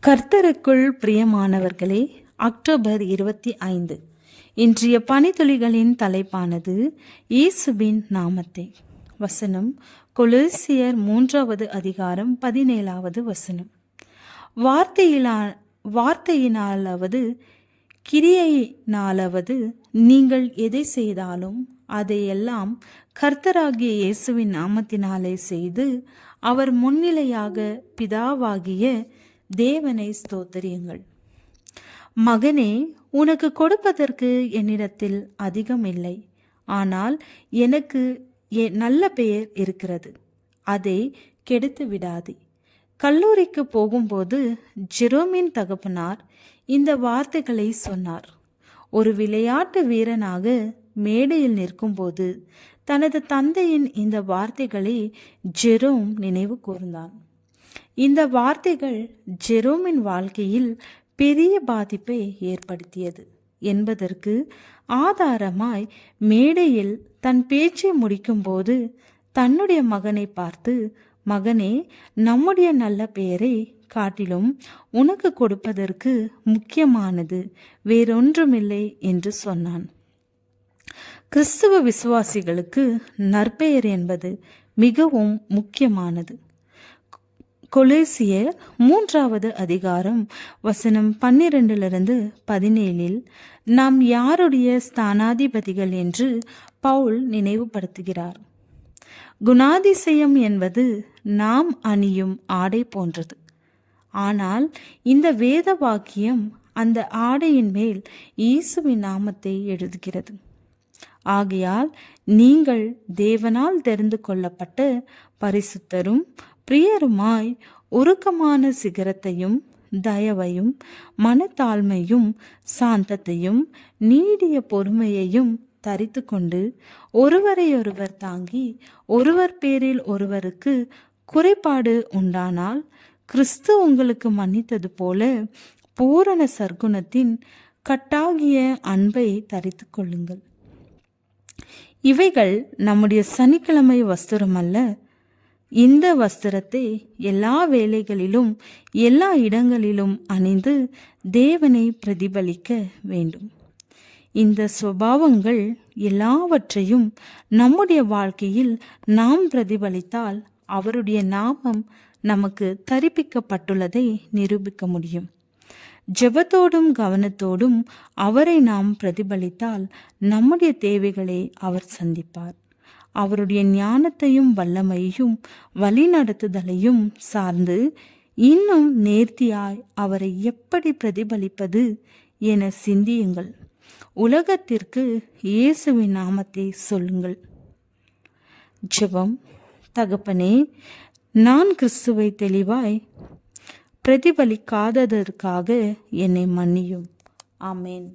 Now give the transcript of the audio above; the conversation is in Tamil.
கர்த்தருக்குள் பிரியமானவர்களே, அக்டோபர் 25 இன்றைய பனித்துளிகளின் தலைப்பானது இயேசுவின் நாமத்தை. வசனம் கொலோசியர் 3வது அதிகாரம் 17வது வசனம். வார்த்தையினாலாவது கிரியையினாலாவது நீங்கள் எதை செய்தாலும் அதையெல்லாம் கர்த்தராகிய இயேசுவின் நாமத்தினாலே செய்து அவர் முன்னிலையாக பிதாவாகிய தேவனை ஸ்தோத்திரியுங்கள். மகனே, உனக்கு கொடுப்பதற்கு என்னிடத்தில் அதிகம் இல்லை, ஆனால் எனக்கு நல்ல பெயர் இருக்கிறது, அதை கெடுத்து விடாதே. கல்லூரிக்கு போகும்போது ஜெரோமின் தகப்பனார் இந்த வார்த்தைகளை சொன்னார். ஒரு விளையாட்டு வீரனாக மேடையில் நிற்கும்போது தனது தந்தையின் இந்த வார்த்தைகளை ஜெரோம் நினைவு கூர்ந்தான். இந்த வார்த்தைகள் ஜெரோமின் வாழ்க்கையில் பெரிய பாதிப்பை ஏற்படுத்தியது என்பதற்கு ஆதாரமாய் மேடையில் தன் பேச்சை முடிக்கும்போது தன்னுடைய மகனை பார்த்து, மகனே, நம்முடைய நல்ல பெயரை காட்டிலும் உனக்கு கொடுப்பதற்கு முக்கியமானது வேறொன்றுமில்லை என்று சொன்னான். கிறிஸ்துவ விசுவாசிகளுக்கு நற்பெயர் என்பது மிகவும் முக்கியமானது. கொலோசியர் 3வது அதிகாரம் வசனம் 12-17 நாம் யாருடைய ஸ்தானாதிபதிகள் என்று பவுல் நினைவுபடுத்துகிறார். குணாதிசயம் என்பது நாம் அணியும் ஆடை போன்றது. ஆனால் இந்த வேத வாக்கியம் அந்த ஆடையின் மேல் இயேசுவின் நாமத்தை எழுதுகிறது. ஆகையால் நீங்கள் தேவனால் தெரிந்து கொள்ளப்பட்ட பரிசுத்தரும் பிரியருமாய் உருக்கமான சிகரத்தையும் தயவையும் மனத்தாழ்மையும் சாந்தத்தையும் நீடிய பொறுமையையும் தரித்து கொண்டு ஒருவரையொருவர் தாங்கி ஒருவர் பேரில் ஒருவருக்கு குறைபாடு உண்டானால் கிறிஸ்து உங்களுக்கு மன்னித்தது போல பூரண சற்குணத்தின் கட்டாகிய அன்பை தரித்து கொள்ளுங்கள். இவைகள் நம்முடைய சனிக்கிழமை வஸ்திரம் அல்ல. இந்த வஸ்திரத்தை எல்லா வேளைகளிலும் எல்லா இடங்களிலும் அணிந்து தேவனை பிரதிபலிக்க வேண்டும். இந்த சுபாவங்கள் எல்லாவற்றையும் நம்முடைய வாழ்க்கையில் நாம் பிரதிபலித்தால் அவருடைய நாமம் நமக்கு தரிப்பிக்கப்பட்டுள்ளதை நிரூபிக்க முடியும். ஜெபத்தோடும் கவனத்தோடும் அவரை நாம் பிரதிபலித்தால் நம்முடைய தேவைகளை அவர் சந்திப்பார். அவருடைய ஞானத்தையும் வல்லமையும் வழிநடத்துதலையும் சார்ந்து இன்னும் நேர்த்தியாய் அவரை எப்படி பிரதிபலிப்பது என சிந்தியுங்கள். உலகத்திற்கு இயேசுவின் நாமத்தை சொல்லுங்கள். ஜெபம். தகப்பனே, நான் கிறிஸ்துவை தெளிவாய் பிரதிபலிக்காததற்காக என்னை மன்னியும். ஆமேன்.